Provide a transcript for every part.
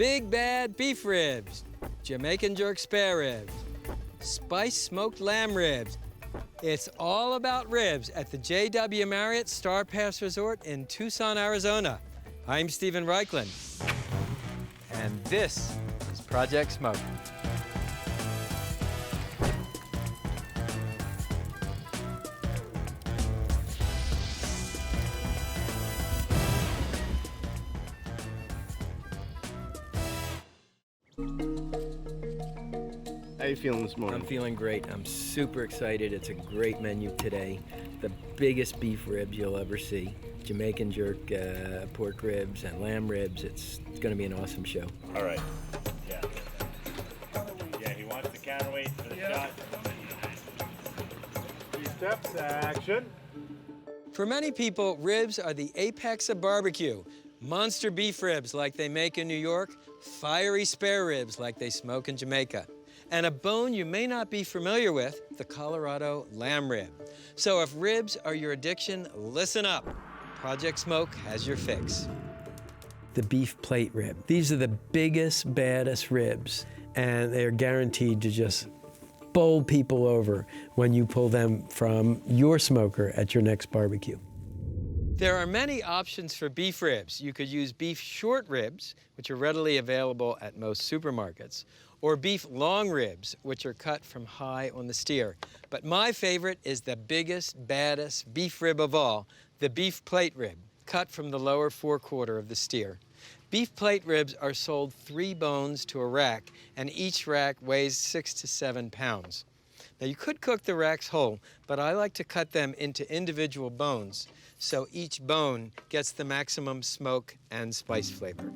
Big bad beef ribs, Jamaican jerk spare ribs, spiced smoked lamb ribs. It's all about ribs at the JW Marriott Star Pass Resort in Tucson, Arizona. I'm Stephen Raichlen, and this is Project Smoke. How you feeling this morning? I'm feeling great. I'm super excited. It's a great menu today. The biggest beef ribs you'll ever see. Jamaican jerk, pork ribs, and lamb ribs. It's going to be an awesome show. All right. Yeah. Yeah, he wants the counterweight for the shot. 3 steps, action. For many people, ribs are the apex of barbecue. Monster beef ribs like they make in New York, fiery spare ribs like they smoke in Jamaica, and a bone you may not be familiar with, the Colorado lamb rib. So if ribs are your addiction, listen up. Project Smoke has your fix. The beef plate rib. These are the biggest, baddest ribs, and they're guaranteed to just bowl people over when you pull them from your smoker at your next barbecue. There are many options for beef ribs. You could use beef short ribs, which are readily available at most supermarkets, or beef long ribs, which are cut from high on the steer. But my favorite is the biggest, baddest beef rib of all, the beef plate rib, cut from the lower forequarter of the steer. Beef plate ribs are sold 3 bones to a rack, and each rack weighs 6 to 7 pounds. Now you could cook the racks whole, but I like to cut them into individual bones, so each bone gets the maximum smoke and spice flavor.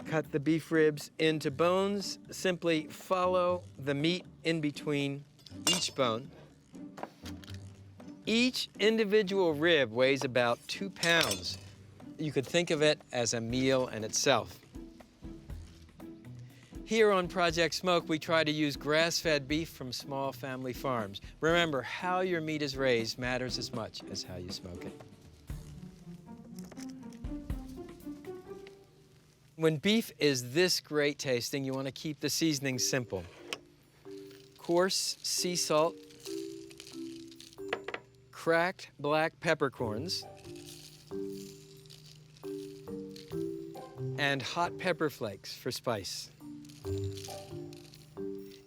Cut the beef ribs into bones. Simply follow the meat in between each bone. Each individual rib weighs about 2 pounds. You could think of it as a meal in itself. Here on Project Smoke, we try to use grass-fed beef from small family farms. Remember, how your meat is raised matters as much as how you smoke it. When beef is this great tasting, you want to keep the seasoning simple. Coarse sea salt, cracked black peppercorns, and hot pepper flakes for spice.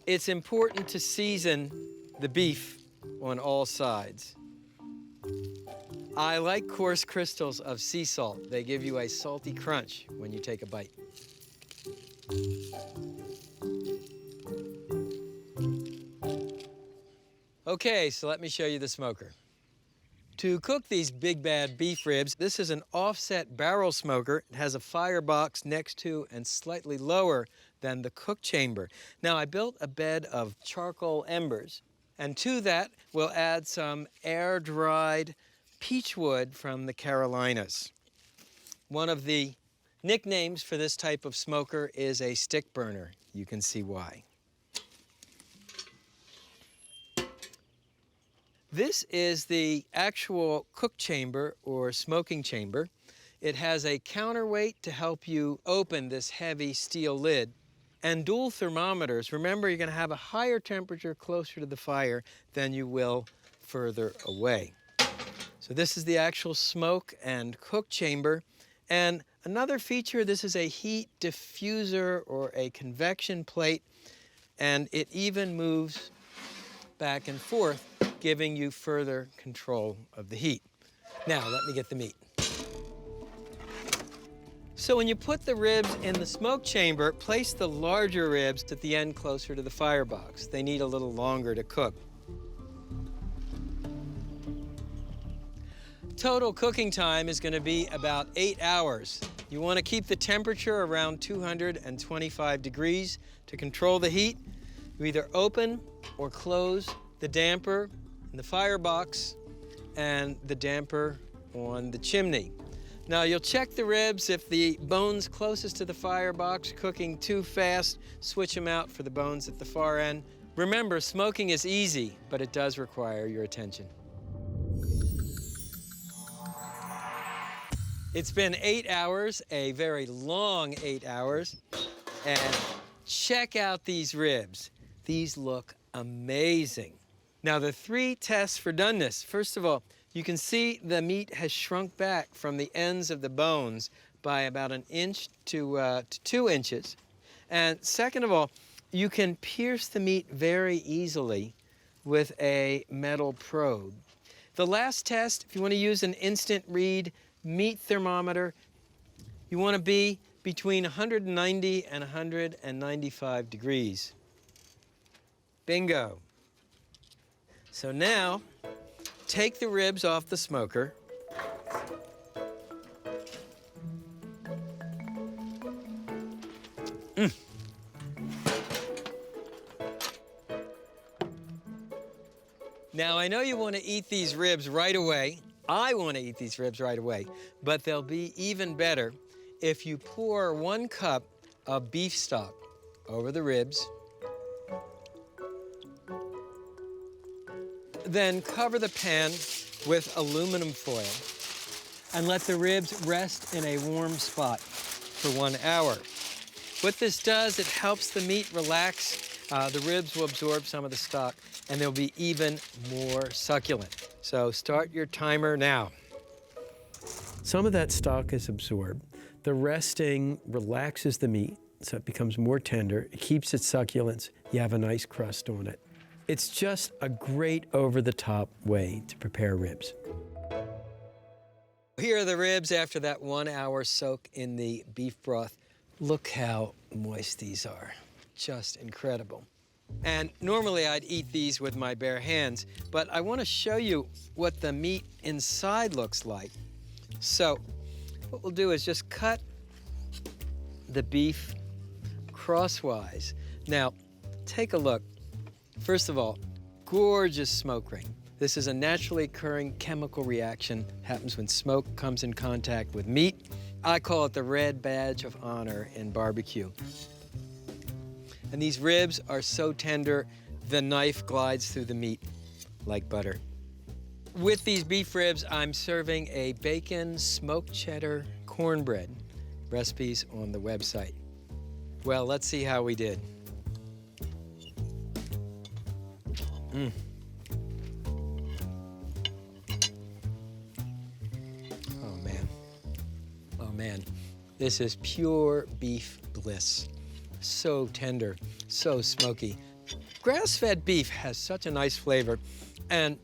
It's important to season the beef on all sides. I like coarse crystals of sea salt. They give you a salty crunch when you take a bite. Okay, so let me show you the smoker. To cook these big bad beef ribs, this is an offset barrel smoker. It has a firebox next to and slightly lower than the cook chamber. Now I built a bed of charcoal embers, and to that we'll add some air-dried peach wood from the Carolinas. One of the nicknames for this type of smoker is a stick burner. You can see why. This is the actual cook chamber or smoking chamber. It has a counterweight to help you open this heavy steel lid, and dual thermometers. Remember, you're going to have a higher temperature closer to the fire than you will further away. So this is the actual smoke and cook chamber. And another feature, this is a heat diffuser or a convection plate, and it even moves back and forth, giving you further control of the heat. Now, let me get the meat. So when you put the ribs in the smoke chamber, place the larger ribs at the end closer to the firebox. They need a little longer to cook. Total cooking time is going to be about 8 hours. You want to keep the temperature around 225 degrees to control the heat. You either open or close the damper in the firebox and the damper on the chimney. Now you'll check the ribs. If the bones closest to the firebox cooking too fast, switch them out for the bones at the far end. Remember, smoking is easy, but it does require your attention. It's been 8 hours, a very long 8 hours. And check out these ribs. These look amazing. Now, the 3 tests for doneness. First of all, you can see the meat has shrunk back from the ends of the bones by about 1 inch to 2 inches. And second of all, you can pierce the meat very easily with a metal probe. The last test, if you want to use an instant read meat thermometer, you want to be between 190 and 195 degrees. Bingo. So now, take the ribs off the smoker. Now, I know you want to eat these ribs right away. I want to eat these ribs right away, but they'll be even better if you pour 1 cup of beef stock over the ribs. Then cover the pan with aluminum foil and let the ribs rest in a warm spot for 1 hour. What this does, it helps the meat relax. The ribs will absorb some of the stock, and they'll be even more succulent. So start your timer now. Some of that stock is absorbed. The resting relaxes the meat, so it becomes more tender. It keeps its succulence. You have a nice crust on it. It's just a great over-the-top way to prepare ribs. Here are the ribs after that 1 hour soak in the beef broth. Look how moist these are. Just incredible. And normally I'd eat these with my bare hands, but I want to show you what the meat inside looks like. So what we'll do is just cut the beef crosswise. Now, take a look. First of all, gorgeous smoke ring. This is a naturally occurring chemical reaction. Happens when smoke comes in contact with meat. I call it the red badge of honor in barbecue. And these ribs are so tender, the knife glides through the meat like butter. With these beef ribs, I'm serving a bacon-smoked cheddar cornbread. Recipes on the website. Well, let's see how we did. Oh, man. Oh, man. This is pure beef bliss. So tender, so smoky. Grass-fed beef has such a nice flavor, and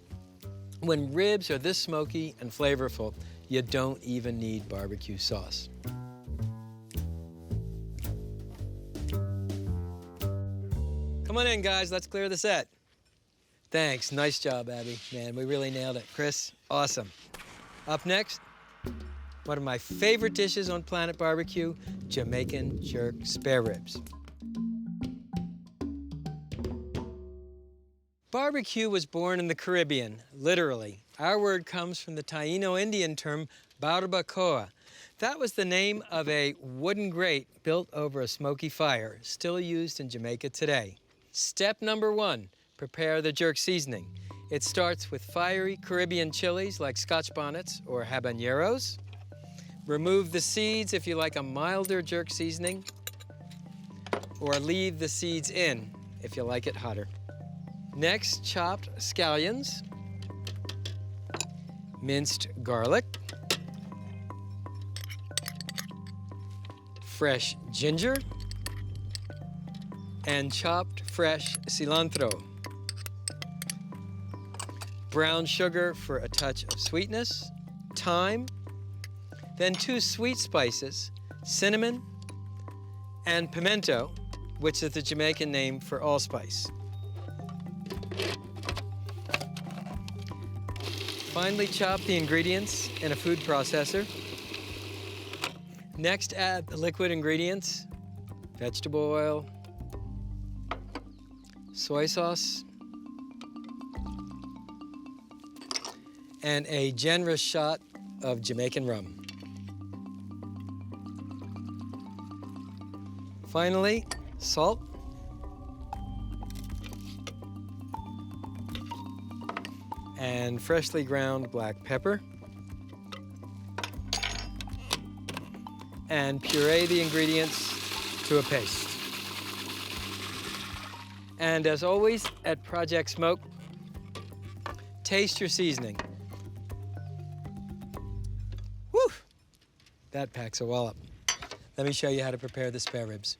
when ribs are this smoky and flavorful, you don't even need barbecue sauce. Come on in, guys, let's clear the set. Thanks, nice job, Abby. Man, we really nailed it. Chris, awesome. Up next, one of my favorite dishes on Planet Barbecue, Jamaican jerk spare ribs. Barbecue was born in the Caribbean, literally. Our word comes from the Taino Indian term barbacoa. That was the name of a wooden grate built over a smoky fire, still used in Jamaica today. Step number 1, prepare the jerk seasoning. It starts with fiery Caribbean chilies like Scotch bonnets or habaneros. Remove the seeds if you like a milder jerk seasoning, or leave the seeds in if you like it hotter. Next, chopped scallions, minced garlic, fresh ginger, and chopped fresh cilantro. Brown sugar for a touch of sweetness, thyme, then 2 sweet spices, cinnamon, and pimento, which is the Jamaican name for allspice. Finely chop the ingredients in a food processor. Next, add the liquid ingredients, vegetable oil, soy sauce, and a generous shot of Jamaican rum. Finally, salt, and freshly ground black pepper. and puree the ingredients to a paste. And as always at Project Smoke, taste your seasoning. Whew, that packs a wallop. Let me show you how to prepare the spare ribs.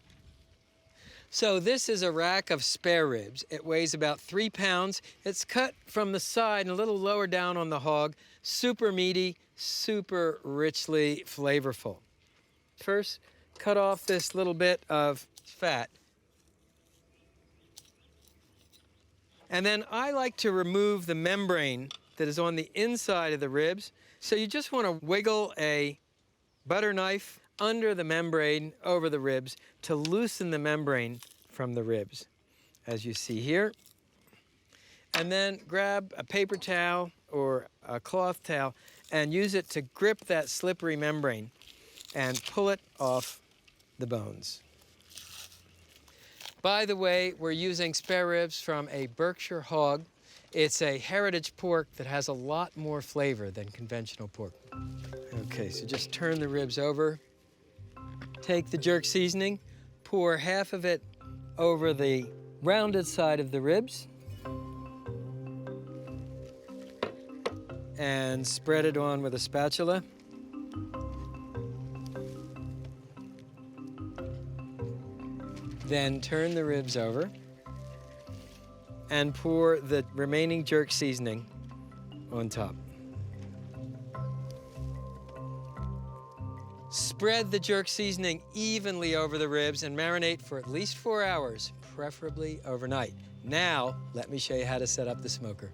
So this is a rack of spare ribs. It weighs about 3 pounds. It's cut from the side and a little lower down on the hog. Super meaty, super richly flavorful. First, cut off this little bit of fat. And then I like to remove the membrane that is on the inside of the ribs. So you just want to wiggle a butter knife under the membrane over the ribs to loosen the membrane from the ribs, as you see here. And then grab a paper towel or a cloth towel and use it to grip that slippery membrane and pull it off the bones. By the way, we're using spare ribs from a Berkshire hog. It's a heritage pork that has a lot more flavor than conventional pork. Okay, so just turn the ribs over. Take the jerk seasoning, pour half of it over the rounded side of the ribs, and spread it on with a spatula. Then turn the ribs over and pour the remaining jerk seasoning on top. Spread the jerk seasoning evenly over the ribs and marinate for at least 4 hours, preferably overnight. Now, let me show you how to set up the smoker.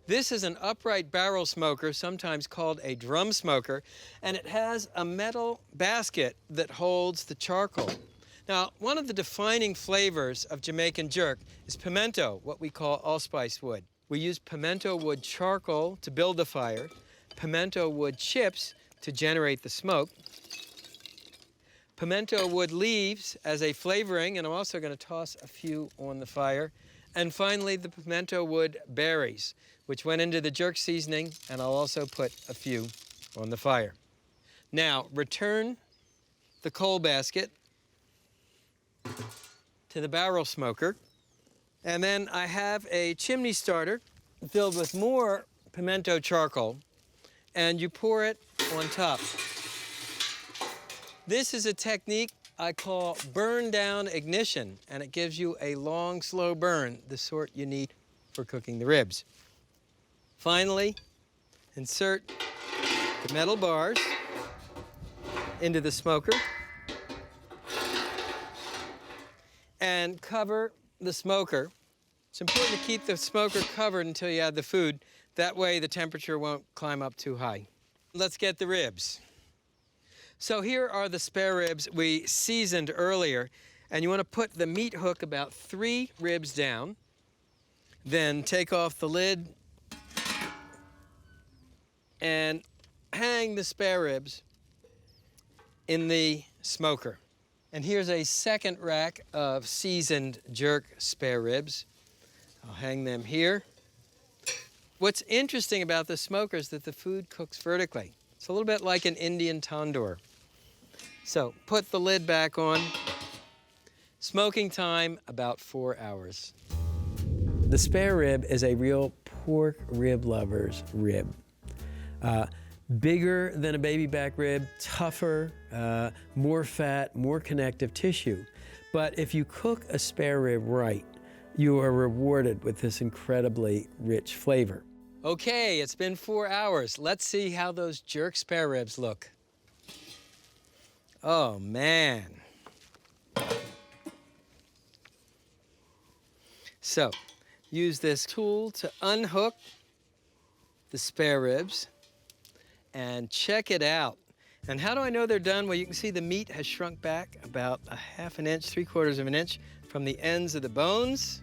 This is an upright barrel smoker, sometimes called a drum smoker, and it has a metal basket that holds the charcoal. Now, one of the defining flavors of Jamaican jerk is pimento, what we call allspice wood. We use pimento wood charcoal to build the fire, pimento wood chips to generate the smoke, pimento wood leaves as a flavoring, and I'm also going to toss a few on the fire, and finally the pimento wood berries, which went into the jerk seasoning, and I'll also put a few on the fire. Now, return the coal basket to the barrel smoker, and then I have a chimney starter filled with more pimento charcoal, and you pour it on top. This is a technique I call burn down ignition, and it gives you a long, slow burn, the sort you need for cooking the ribs. Finally, insert the metal bars into the smoker and cover the smoker. It's important to keep the smoker covered until you add the food. That way the temperature won't climb up too high. Let's get the ribs. So here are the spare ribs we seasoned earlier, and you want to put the meat hook about 3 ribs down, then take off the lid and hang the spare ribs in the smoker. And here's a second rack of seasoned jerk spare ribs. I'll hang them here. What's interesting about the smoker is that the food cooks vertically. It's a little bit like an Indian tandoor. So put the lid back on. Smoking time, about 4 hours. The spare rib is a real pork rib lover's rib. Bigger than a baby back rib, tougher, more fat, more connective tissue. But if you cook a spare rib right, you are rewarded with this incredibly rich flavor. Okay, it's been 4 hours. Let's see how those jerk spare ribs look. Oh, man. So, use this tool to unhook the spare ribs and check it out. And how do I know they're done? Well, you can see the meat has shrunk back about a ½ an inch, 3/4 of an inch from the ends of the bones.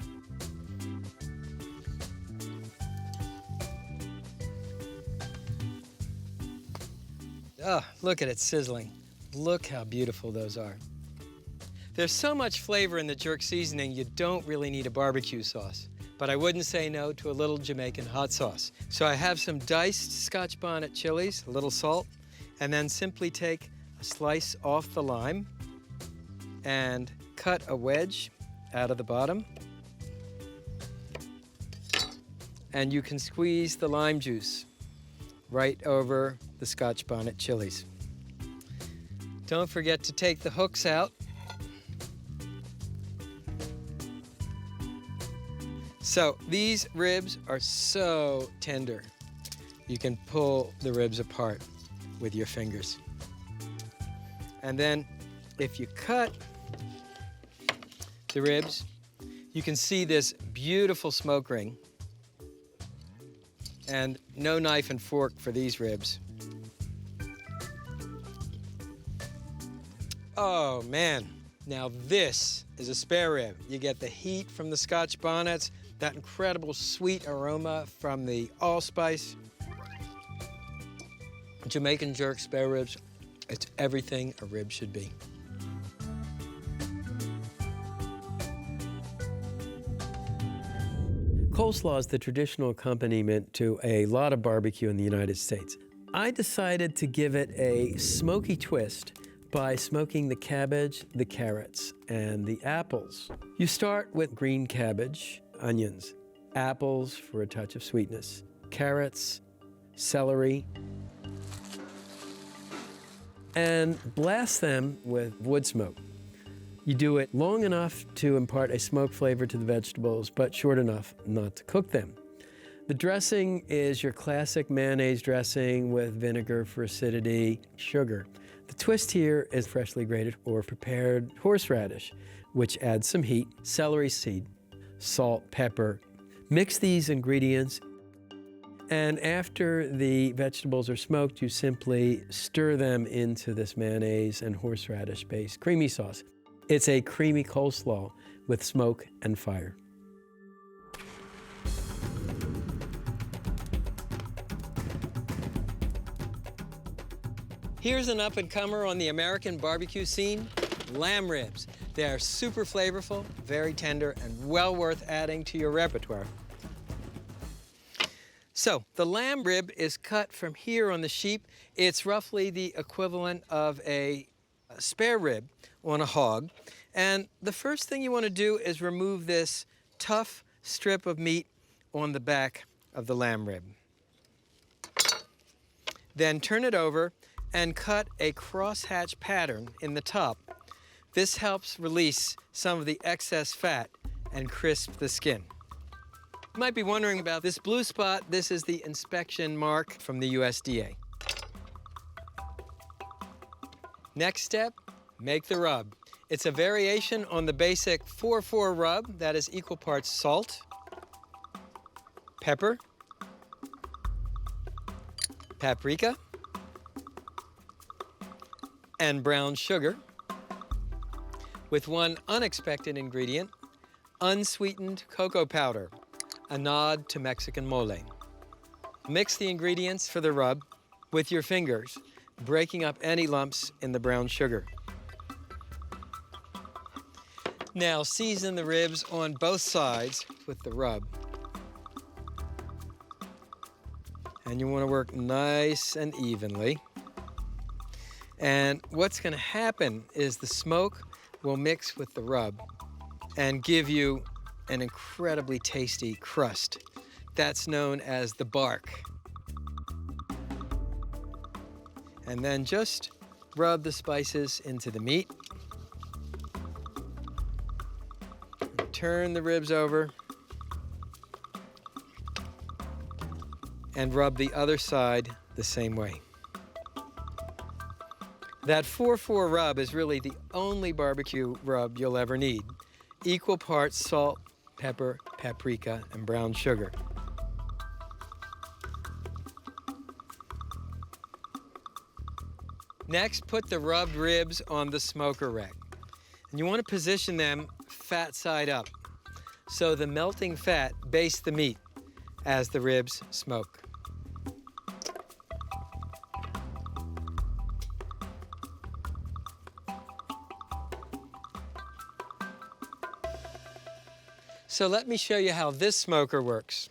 Oh, look at it sizzling. Look how beautiful those are. There's so much flavor in the jerk seasoning, you don't really need a barbecue sauce. But I wouldn't say no to a little Jamaican hot sauce. So I have some diced Scotch bonnet chilies, a little salt, And then simply take a slice off the lime and cut a wedge out of the bottom. And you can squeeze the lime juice right over the Scotch bonnet chilies. Don't forget to take the hooks out. So these ribs are so tender. You can pull the ribs apart with your fingers. And then if you cut the ribs, you can see this beautiful smoke ring. And no knife and fork for these ribs. Oh man, now this is a spare rib. You get the heat from the Scotch bonnets, that incredible sweet aroma from the allspice. Jamaican jerk spare ribs, it's everything a rib should be. Coleslaw is the traditional accompaniment to a lot of barbecue in the United States. I decided to give it a smoky twist by smoking the cabbage, the carrots, and the apples. You start with green cabbage, onions, apples for a touch of sweetness, carrots, celery, and blast them with wood smoke. You do it long enough to impart a smoke flavor to the vegetables, but short enough not to cook them. The dressing is your classic mayonnaise dressing with vinegar for acidity, sugar. The twist here is freshly grated or prepared horseradish, which adds some heat, celery seed, salt, pepper. Mix these ingredients, and after the vegetables are smoked, you simply stir them into this mayonnaise and horseradish-based creamy sauce. It's a creamy coleslaw with smoke and fire. Here's an up-and-comer on the American barbecue scene, lamb ribs. They are super flavorful, very tender, and well worth adding to your repertoire. So, the lamb rib is cut from here on the sheep. It's roughly the equivalent of a spare rib on a hog. And the first thing you want to do is remove this tough strip of meat on the back of the lamb rib. Then turn it over and cut a crosshatch pattern in the top. This helps release some of the excess fat and crisp the skin. You might be wondering about this blue spot. This is the inspection mark from the USDA. Next step, make the rub. It's a variation on the basic 4-4 rub that is equal parts salt, pepper, paprika, and brown sugar, with one unexpected ingredient, unsweetened cocoa powder, a nod to Mexican mole. Mix the ingredients for the rub with your fingers, breaking up any lumps in the brown sugar. Now season the ribs on both sides with the rub. And you want to work nice and evenly. And what's going to happen is the smoke will mix with the rub and give you an incredibly tasty crust. That's known as the bark. And then just rub the spices into the meat. Turn the ribs over and rub the other side the same way. That 4-4 rub is really the only barbecue rub you'll ever need. Equal parts salt, pepper, paprika, and brown sugar. Next, put the rubbed ribs on the smoker rack. And you want to position them fat side up, so the melting fat bastes the meat as the ribs smoke. So let me show you how this smoker works.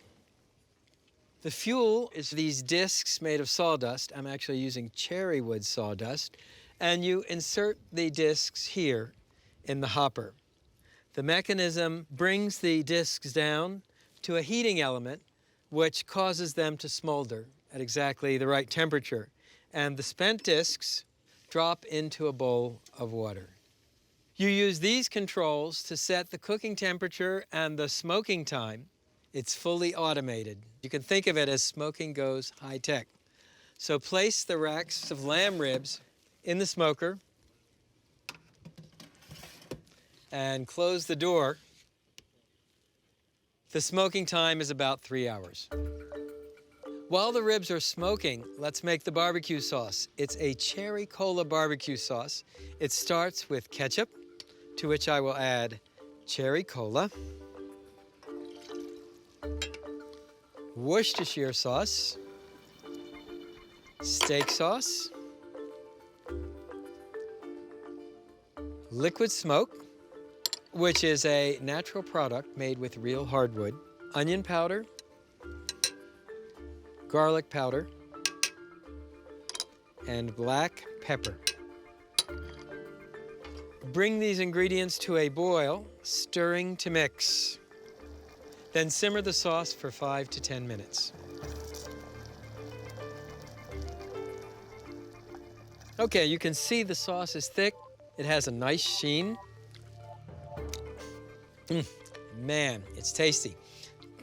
The fuel is these discs made of sawdust. I'm actually using cherry wood sawdust. And you insert the discs here in the hopper. The mechanism brings the discs down to a heating element, which causes them to smolder at exactly the right temperature. And the spent discs drop into a bowl of water. You use these controls to set the cooking temperature and the smoking time. It's fully automated. You can think of it as smoking goes high-tech. So place the racks of lamb ribs in the smoker and close the door. The smoking time is about 3 hours. While the ribs are smoking, let's make the barbecue sauce. It's a cherry cola barbecue sauce. It starts with ketchup, to which I will add cherry cola, Worcestershire sauce, steak sauce, liquid smoke, which is a natural product made with real hardwood, onion powder, garlic powder, and black pepper. Bring these ingredients to a boil, stirring to mix. Then simmer the sauce for 5 to 10 minutes. Okay, you can see the sauce is thick. It has a nice sheen. Man, it's tasty.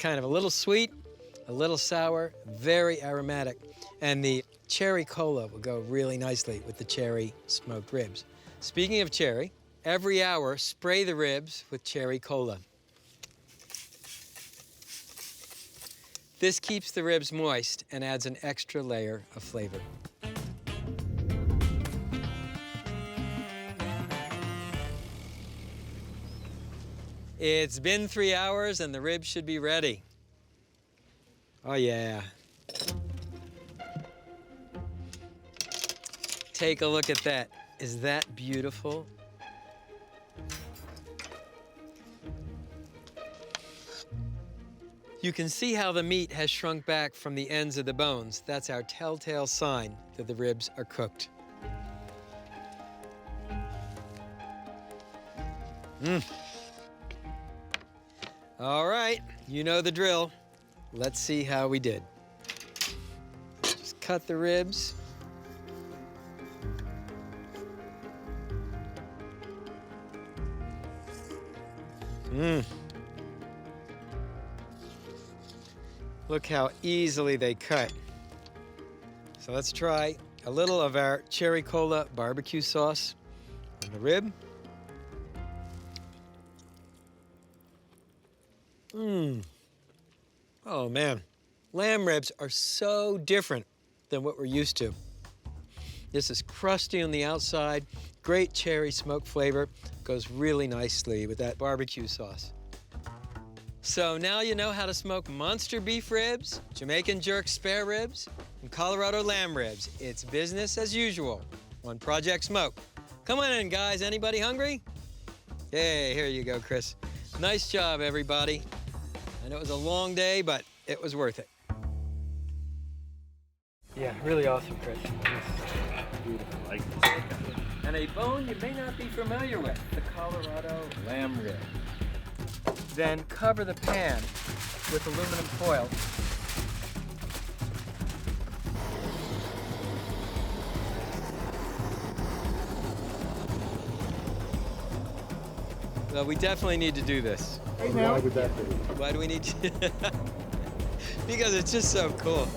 Kind of a little sweet, a little sour, very aromatic. And the cherry cola will go really nicely with the cherry smoked ribs. Speaking of cherry, every hour spray the ribs with cherry cola. This keeps the ribs moist and adds an extra layer of flavor. It's been 3 hours and the ribs should be ready. Oh yeah. Take a look at that. Is that beautiful? You can see how the meat has shrunk back from the ends of the bones. That's our telltale sign that the ribs are cooked. All right, you know the drill. Let's see how we did. Just cut the ribs. Look how easily they cut. So let's try a little of our cherry cola barbecue sauce on the rib. Oh man, lamb ribs are so different than what we're used to. This is crusty on the outside, great cherry smoke flavor, goes really nicely with that barbecue sauce. So now you know how to smoke monster beef ribs, Jamaican jerk spare ribs, and Colorado lamb ribs. It's business as usual on Project Smoke. Come on in, guys. Anybody hungry? Hey, here you go, Chris. Nice job, everybody. I know it was a long day, but it was worth it. Yeah, really awesome, Chris. Beautiful. I like this. And a bone you may not be familiar with, the Colorado lamb rib. Then cover the pan with aluminum foil. Well, we definitely need to do this. Why would that be? Why do we need to? Because it's just so cool.